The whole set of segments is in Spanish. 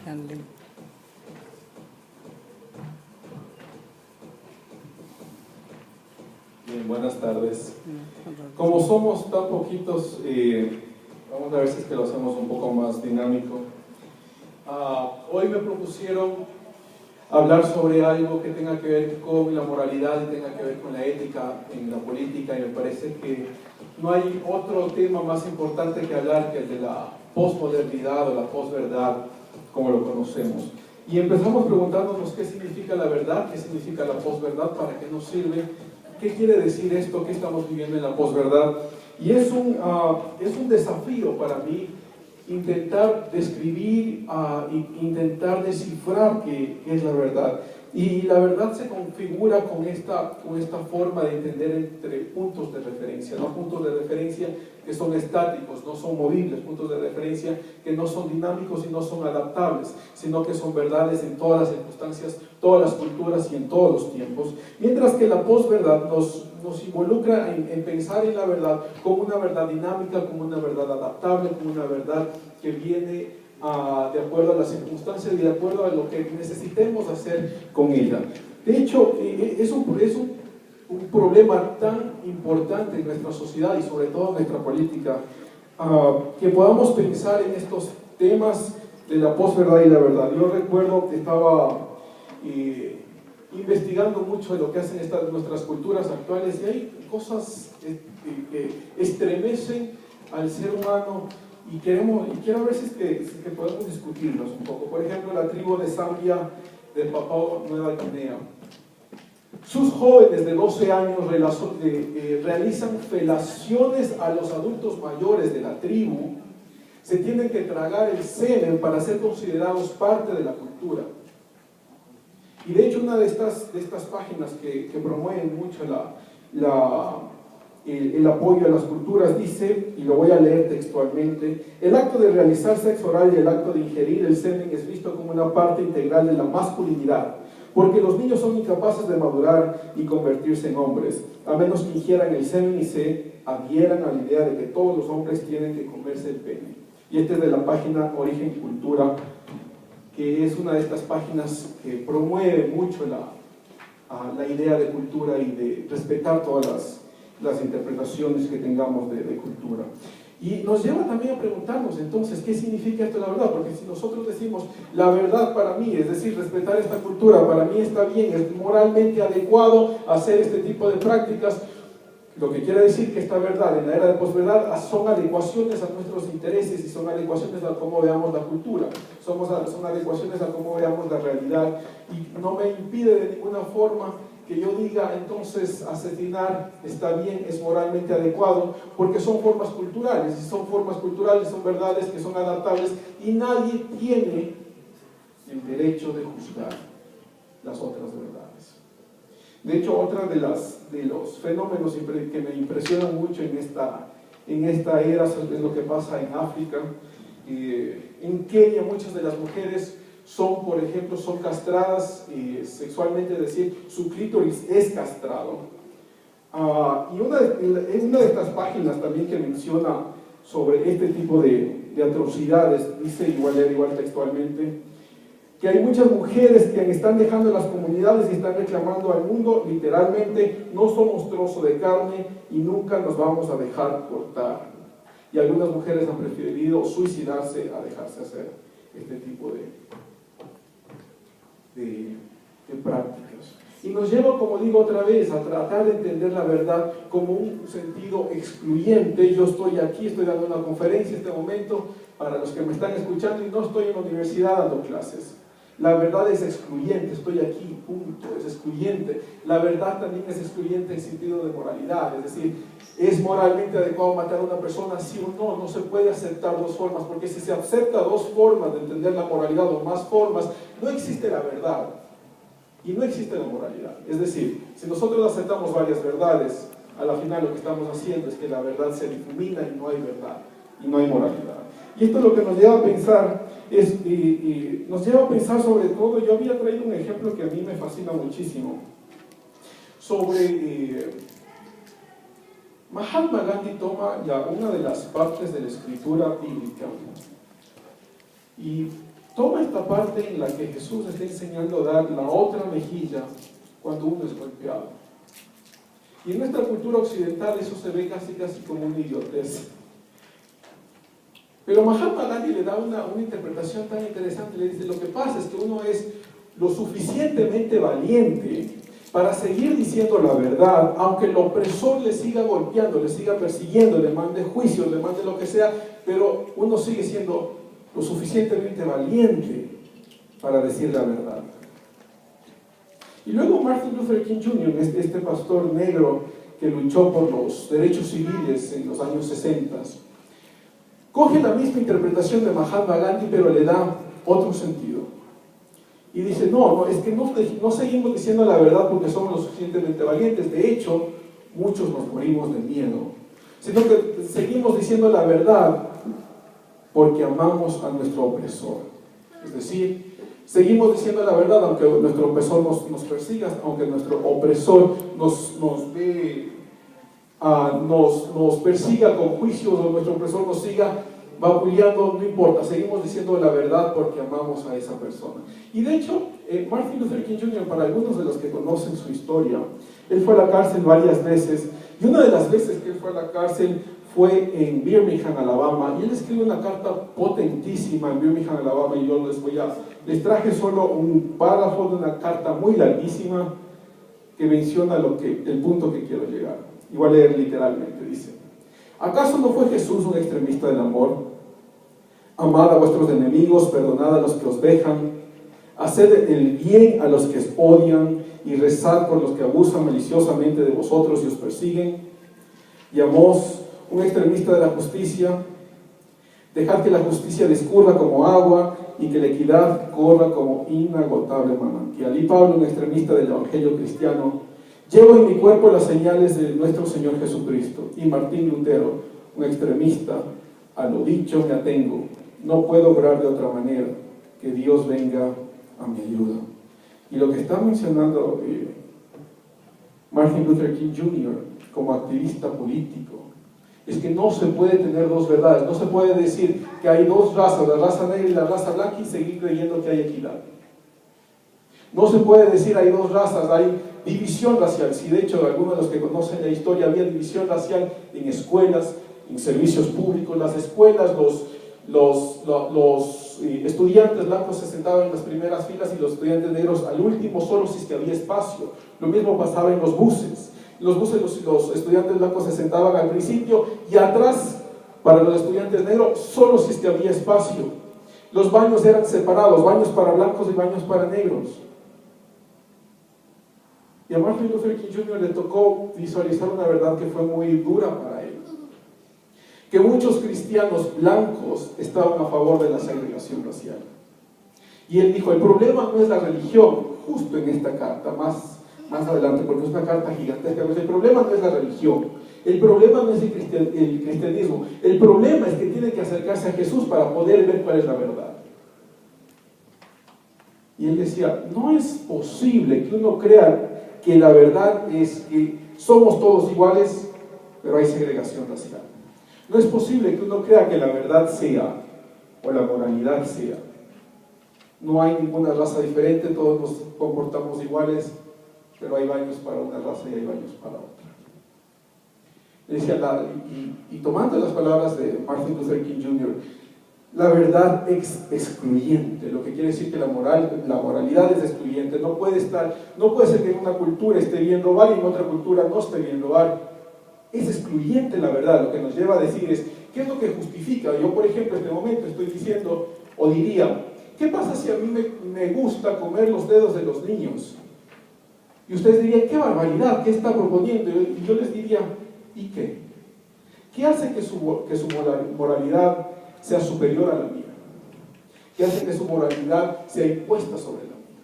Bien, buenas tardes. Como somos tan poquitos, vamos a ver si es que lo hacemos un poco más dinámico. Hoy me propusieron hablar sobre algo que tenga que ver con la moralidad y tenga que ver con la ética en la política, y me parece que no hay otro tema más importante que hablar que el de la posmodernidad o la posverdad, como lo conocemos. Y empezamos preguntándonos qué significa la verdad, qué significa la posverdad, para qué nos sirve, qué quiere decir esto, qué estamos viviendo en la posverdad. Y es un desafío para mí intentar describir, intentar descifrar qué es la verdad. Y la verdad se configura con esta forma de entender entre puntos de referencia, no puntos de referencia que son estáticos, no son movibles, puntos de referencia que no son dinámicos y no son adaptables, sino que son verdades en todas las circunstancias, todas las culturas y en todos los tiempos. Mientras que la posverdad nos involucra en pensar en la verdad como una verdad dinámica, como una verdad adaptable, como una verdad que viene de acuerdo a las circunstancias y de acuerdo a lo que necesitemos hacer con ella. De hecho, es un problema tan importante en nuestra sociedad y sobre todo en nuestra política, que podamos pensar en estos temas de la posverdad y la verdad. Yo recuerdo que estaba investigando mucho de lo que hacen nuestras culturas actuales, y hay cosas que estremecen al ser humano, y quiero ver si es que podemos discutirlos un poco. Por ejemplo, la tribu de Zambia, de Papúa Nueva Guinea. Sus jóvenes de 12 años realizan felaciones a los adultos mayores de la tribu. Se tienen que tragar el semen para ser considerados parte de la cultura. Y de hecho, una de estas páginas que promueven mucho el apoyo a las culturas dice, y lo voy a leer textualmente: el acto de realizar sexo oral y el acto de ingerir el semen es visto como una parte integral de la masculinidad, porque los niños son incapaces de madurar y convertirse en hombres, a menos que ingieran el semen y se adhieran a la idea de que todos los hombres tienen que comerse el pene. Y este es de la página Origen Cultura, que es una de estas páginas que promueve mucho la idea de cultura y de respetar todas las interpretaciones que tengamos de cultura. Y nos lleva también a preguntarnos entonces, ¿qué significa esto de la verdad? Porque si nosotros decimos, la verdad para mí, es decir, respetar esta cultura, para mí está bien, es moralmente adecuado hacer este tipo de prácticas, lo que quiere decir que esta verdad en la era de posverdad son adecuaciones a nuestros intereses y son adecuaciones a cómo veamos la cultura, son adecuaciones a cómo veamos la realidad, y no me impide de ninguna forma que yo diga entonces asesinar está bien, es moralmente adecuado, porque son formas culturales, y son formas culturales, son verdades que son adaptables, y nadie tiene el derecho de juzgar las otras verdades. De hecho, otra de los fenómenos que me impresionan mucho en esta era es lo que pasa en África. En Kenia muchas de las mujeres por ejemplo, son castradas sexualmente, es decir, su clítoris es castrado. Y una de estas páginas también que menciona sobre este tipo de atrocidades, dice igual textualmente, que hay muchas mujeres que están dejando las comunidades y están reclamando al mundo, literalmente: no somos trozo de carne y nunca nos vamos a dejar cortar. Y algunas mujeres han preferido suicidarse a dejarse hacer este tipo de prácticas. Y nos lleva, como digo otra vez, a tratar de entender la verdad como un sentido excluyente. Yo estoy aquí, estoy dando una conferencia en este momento para los que me están escuchando, y no estoy en la universidad dando clases. La verdad es excluyente, estoy aquí, punto, es excluyente. La verdad también es excluyente en sentido de moralidad, es decir, ¿es moralmente adecuado matar a una persona? Sí o no. No se puede aceptar dos formas, porque si se acepta dos formas de entender la moralidad o más formas, no existe la verdad y no existe la moralidad. Es decir, si nosotros aceptamos varias verdades, a la final lo que estamos haciendo es que la verdad se difumina y no hay verdad y no hay moralidad. Y esto es lo que nos lleva a pensar, nos lleva a pensar sobre todo. Yo había traído un ejemplo que a mí me fascina muchísimo, sobre Mahatma Gandhi. Toma ya una de las partes de la escritura bíblica y toma cuarta parte en la que Jesús está enseñando a dar la otra mejilla cuando uno es golpeado. Y en nuestra cultura occidental eso se ve casi como una idiotez. Pero Mahatma Gandhi le da una interpretación tan interesante. Le dice, lo que pasa es que uno es lo suficientemente valiente para seguir diciendo la verdad, aunque el opresor le siga golpeando, le siga persiguiendo, le mande juicios, le mande lo que sea, pero uno sigue siendo lo suficientemente valiente para decir la verdad. Y luego Martin Luther King Jr., este pastor negro que luchó por los derechos civiles en los años 60, coge la misma interpretación de Mahatma Gandhi, pero le da otro sentido. Y dice, no, es que no seguimos diciendo la verdad porque somos lo suficientemente valientes. De hecho, muchos nos morimos de miedo. Sino que seguimos diciendo la verdad porque amamos a nuestro opresor. Es decir, seguimos diciendo la verdad aunque nuestro opresor nos persiga, aunque nuestro opresor nos persiga con juicios, o nuestro opresor nos siga vapuleando, no importa, seguimos diciendo la verdad porque amamos a esa persona. Y de hecho, Martin Luther King Jr., para algunos de los que conocen su historia, él fue a la cárcel varias veces, y una de las veces que él fue a la cárcel fue en Birmingham, Alabama, y él escribe una carta potentísima en Birmingham, Alabama, y yo les traje solo un párrafo de una carta muy larguísima que menciona el punto que quiero llegar. Y voy a leer literalmente, dice: ¿acaso no fue Jesús un extremista del amor? Amad a vuestros enemigos, perdonad a los que os dejan, haced el bien a los que os odian y rezad por los que abusan maliciosamente de vosotros y os persiguen. Llamós un extremista de la justicia, dejad que la justicia discurra como agua y que la equidad corra como inagotable manantial. Y Pablo, un extremista del evangelio cristiano: llevo en mi cuerpo las señales de nuestro Señor Jesucristo. Y Martín Lutero, un extremista: a lo dicho me atengo, no puedo obrar de otra manera, que Dios venga a mi ayuda. Y lo que está mencionando Martin Luther King Jr. como activista político es que no se puede tener dos verdades, no se puede decir que hay dos razas, la raza negra y la raza blanca, y seguir creyendo que hay equidad. No se puede decir hay dos razas, hay división racial. Si de hecho algunos de los que conocen la historia, había división racial en escuelas, en servicios públicos. Las escuelas, los estudiantes blancos se sentaban en las primeras filas y los estudiantes negros al último, solo si es que había espacio. Lo mismo pasaba en los buses. En los buses los estudiantes blancos se sentaban al principio y atrás para los estudiantes negros, solo si es que había espacio. Los baños eran separados, baños para blancos y baños para negros. Y a Martin Luther King Jr. le tocó visualizar una verdad que fue muy dura para él. Que muchos cristianos blancos estaban a favor de la segregación racial. Y él dijo, el problema no es la religión, justo en esta carta, más adelante, porque es una carta gigantesca. El problema no es la religión, el problema no es el cristianismo, el problema es que tiene que acercarse a Jesús para poder ver cuál es la verdad. Y él decía, no es posible que uno crea que la verdad es que somos todos iguales, pero hay segregación racial. No es posible que uno crea que la verdad sea, o la moralidad sea, no hay ninguna raza diferente, todos nos comportamos iguales, pero hay baños para una raza y hay baños para otra. Decía, y tomando las palabras de Martin Luther King Jr., la verdad es excluyente, lo que quiere decir que la moralidad es excluyente. No puede ser que en una cultura esté bien robar y en otra cultura no esté bien robar. Es excluyente la verdad. Lo que nos lleva a decir es, ¿qué es lo que justifica? Yo, por ejemplo, en este momento estoy diciendo, o diría, ¿qué pasa si a mí me gusta comer los dedos de los niños? Y ustedes dirían, qué barbaridad, ¿qué está proponiendo? Y yo les diría, ¿y qué? ¿Qué hace que su moralidad sea superior a la mía? ¿Qué hace que su moralidad sea impuesta sobre la mía?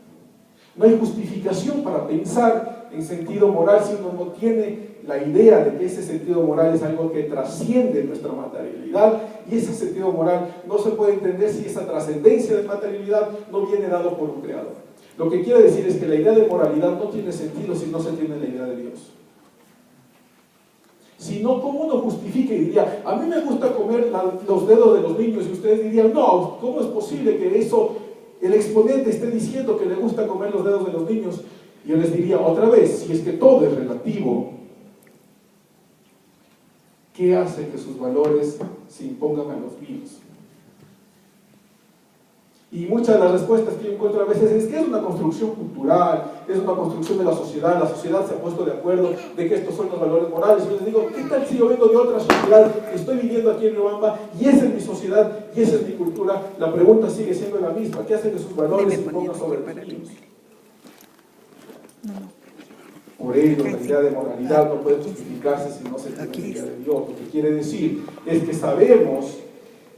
No hay justificación para pensar en sentido moral si uno no tiene la idea de que ese sentido moral es algo que trasciende nuestra materialidad, y ese sentido moral no se puede entender si esa trascendencia de materialidad no viene dado por un creador. Lo que quiere decir es que la idea de moralidad no tiene sentido si no se tiene la idea de Dios. Si no, ¿cómo uno justifica y diría, a mí me gusta comer los dedos de los niños? Y ustedes dirían, no, ¿cómo es posible que eso el exponente esté diciendo que le gusta comer los dedos de los niños, yo les diría otra vez, si es que todo es relativo, ¿qué hace que sus valores se impongan a los míos? Y muchas de las respuestas que yo encuentro a veces es que es una construcción cultural, es una construcción de la sociedad se ha puesto de acuerdo de que estos son los valores morales. Y yo les digo, ¿qué tal si yo vengo de otra sociedad, estoy viviendo aquí en Riobamba y esa es mi sociedad y esa es mi cultura? La pregunta sigue siendo la misma, ¿qué hace que sus valores se impongan sobre los míos? Por ello, la idea de moralidad no puede justificarse si no se tiene la idea de Dios. Lo que quiere decir es que sabemos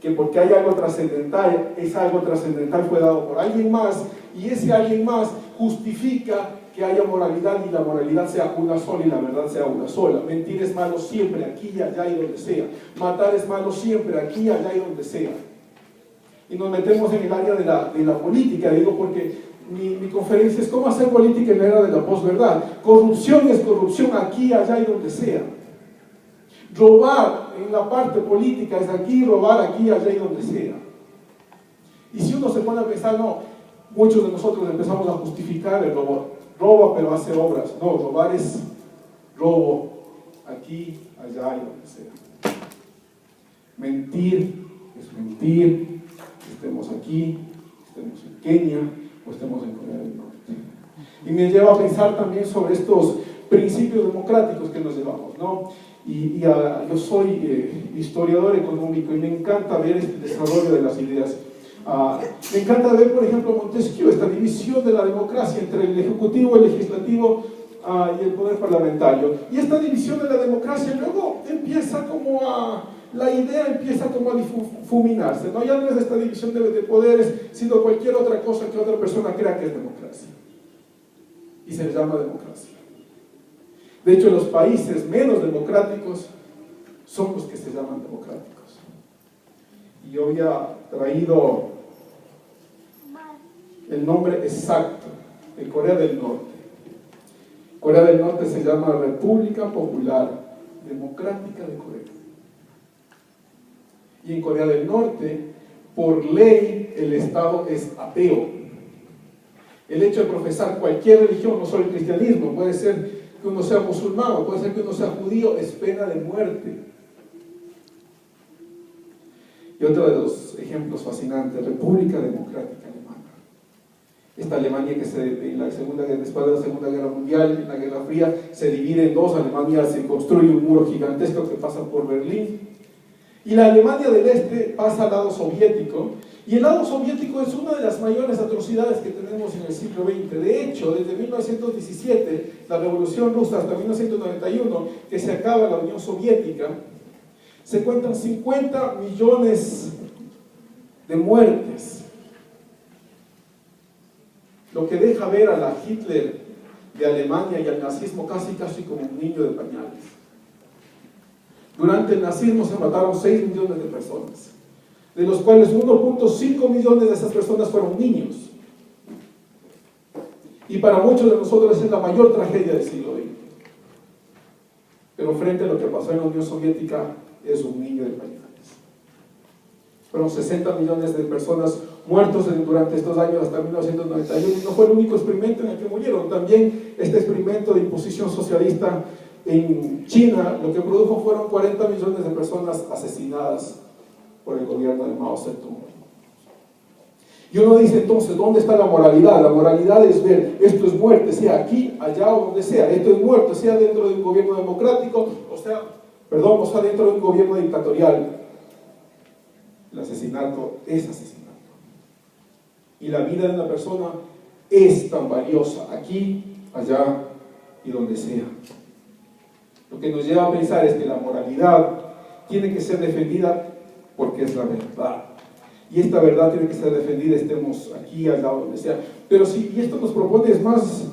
que porque hay algo trascendental, ese algo trascendental fue dado por alguien más, y ese alguien más justifica que haya moralidad y la moralidad sea una sola y la verdad sea una sola. Mentir es malo siempre, aquí y allá y donde sea. Matar es malo siempre, aquí, allá y donde sea. Y nos metemos en el área de la política, digo, porque mi conferencia es cómo hacer política en la era de la posverdad. Corrupción es corrupción aquí, allá y donde sea. Robar en la parte política es aquí, robar aquí, allá y donde sea. Y si uno se pone a pensar, no, muchos de nosotros empezamos a justificar el robo. Roba pero hace obras. No, robar es robo aquí, allá y donde sea. Mentir es mentir, estemos aquí, estemos en Kenia o estemos en Corea del Norte. Y me lleva a pensar también sobre estos principios democráticos que nos llevamos, ¿no? Yo soy historiador económico y me encanta ver este desarrollo de las ideas. Me encanta ver, por ejemplo, Montesquieu, esta división de la democracia entre el ejecutivo, el legislativo y el poder parlamentario. Y esta división de la democracia luego empieza como la idea empieza como a difuminarse, ¿no? Ya no es esta división de poderes, sino cualquier otra cosa que otra persona crea que es democracia. Y se le llama democracia. De hecho, los países menos democráticos son los que se llaman democráticos. Y yo había traído el nombre exacto de Corea del Norte. Corea del Norte se llama República Popular Democrática de Corea. Y en Corea del Norte, por ley, el Estado es ateo. El hecho de profesar cualquier religión, no solo el cristianismo, puede ser que uno sea musulmán o puede ser que uno sea judío, es pena de muerte. Y otro de los ejemplos fascinantes, República Democrática Alemana. Esta Alemania que después de la Segunda Guerra Mundial, en la Guerra Fría, se divide en dos. Alemania se construye un muro gigantesco que pasa por Berlín. Y la Alemania del Este pasa al lado soviético. Y el lado soviético es una de las mayores atrocidades que tenemos en el siglo XX. De hecho, desde 1917, la Revolución Rusa, hasta 1991, que se acaba la Unión Soviética, se cuentan 50 millones de muertes. Lo que deja ver a la Hitler de Alemania y al nazismo casi como un niño de pañales. Durante el nazismo se mataron 6 millones de personas, de los cuales 1.5 millones de esas personas fueron niños. Y para muchos de nosotros es la mayor tragedia del siglo XX. Pero frente a lo que pasó en la Unión Soviética, es un niño de pañales. Fueron 60 millones de personas muertos durante estos años hasta 1991, y no fue el único experimento en el que murieron. También este experimento de imposición socialista en China, lo que produjo fueron 40 millones de personas asesinadas por el gobierno de Mao Zedong. Y uno dice entonces, ¿dónde está la moralidad? La moralidad es ver, esto es muerte, sea aquí, allá o donde sea. Esto es muerte, sea dentro de un gobierno democrático, o sea dentro de un gobierno dictatorial. El asesinato es asesinato. Y la vida de una persona es tan valiosa aquí, allá y donde sea. Lo que nos lleva a pensar es que la moralidad tiene que ser defendida porque es la verdad. Y esta verdad tiene que ser defendida, estemos aquí, allá, donde sea. Pero sí, y esto nos propone es más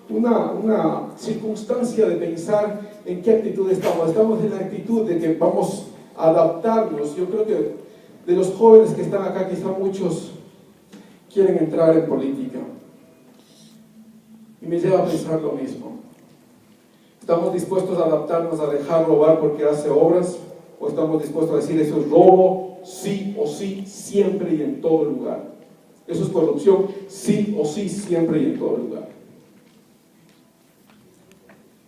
una circunstancia de pensar en qué actitud estamos. Estamos en la actitud de que vamos a adaptarnos. Yo creo que de los jóvenes que están acá, quizá muchos quieren entrar en política. Y me lleva a pensar lo mismo. ¿Estamos dispuestos a adaptarnos, a dejar robar porque hace obras? ¿O estamos dispuestos a decir eso es robo, sí o sí, siempre y en todo lugar? Eso es corrupción, sí o sí, siempre y en todo lugar.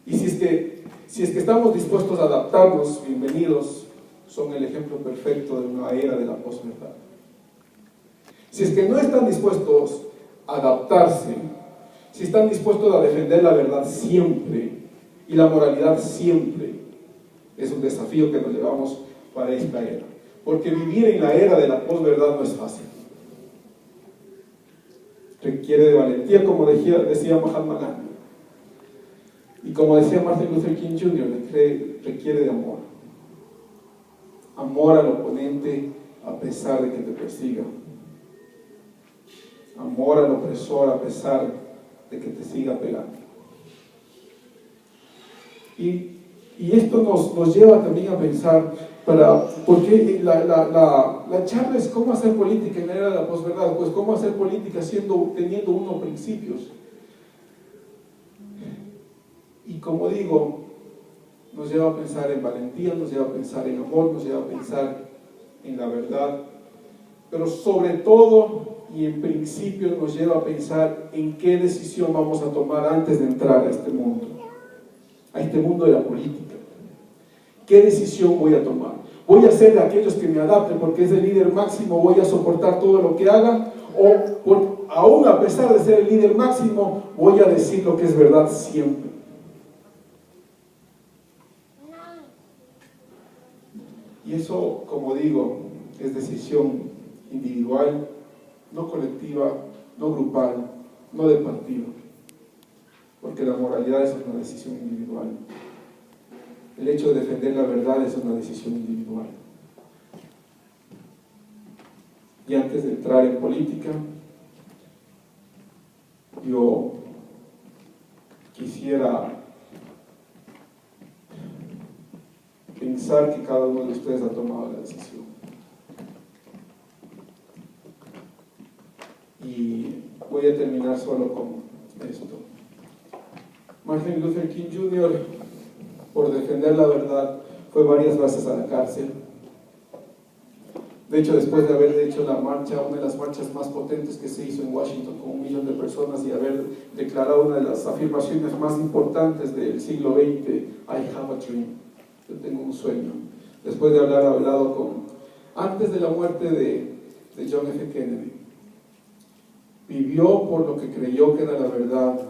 Y si es que estamos dispuestos a adaptarnos, bienvenidos, son el ejemplo perfecto de una era de la posverdad. Si es que no están dispuestos a adaptarse, si están dispuestos a defender la verdad siempre y la moralidad siempre, es un desafío que nos llevamos para esta era. Porque vivir en la era de la posverdad no es fácil. Requiere de valentía, como decía Mahatma Gandhi. Y como decía Martin Luther King Jr., requiere de amor. Amor al oponente a pesar de que te persiga. Amor al opresor a pesar de que te siga pegando. Y esto nos lleva también a pensar, porque la charla es cómo hacer política en la era de la posverdad. Pues cómo hacer política teniendo unos principios. Y como digo, nos lleva a pensar en valentía, nos lleva a pensar en amor, nos lleva a pensar en la verdad, pero sobre todo y en principio nos lleva a pensar en qué decisión vamos a tomar antes de entrar a este mundo de la política. ¿Qué decisión voy a tomar? ¿Voy a ser de aquellos que me adapten porque es el líder máximo, voy a soportar todo lo que haga? ¿O aún a pesar de ser el líder máximo, voy a decir lo que es verdad siempre? Y eso, como digo, es decisión individual, no colectiva, no grupal, no de partido, porque la moralidad es una decisión individual. El hecho de defender la verdad es una decisión individual. Y antes de entrar en política, yo quisiera pensar que cada uno de ustedes ha tomado la decisión. Y voy a terminar solo con esto. Martin Luther King Jr., por defender la verdad, fue varias veces a la cárcel. De hecho, después de haber hecho la marcha, una de las marchas más potentes que se hizo en Washington con 1 millón de personas y haber declarado una de las afirmaciones más importantes del siglo XX, I have a dream, yo tengo un sueño. Después de haber hablado antes de la muerte de John F. Kennedy, vivió por lo que creyó que era la verdad,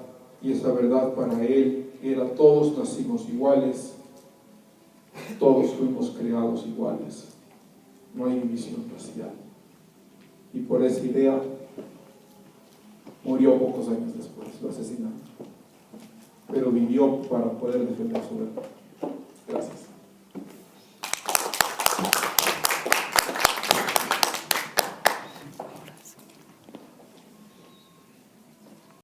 y esa verdad para él era: todos nacimos iguales, todos fuimos creados iguales, no hay división racial. Y por esa idea murió pocos años después, lo asesinaron, pero vivió para poder defender su verdad.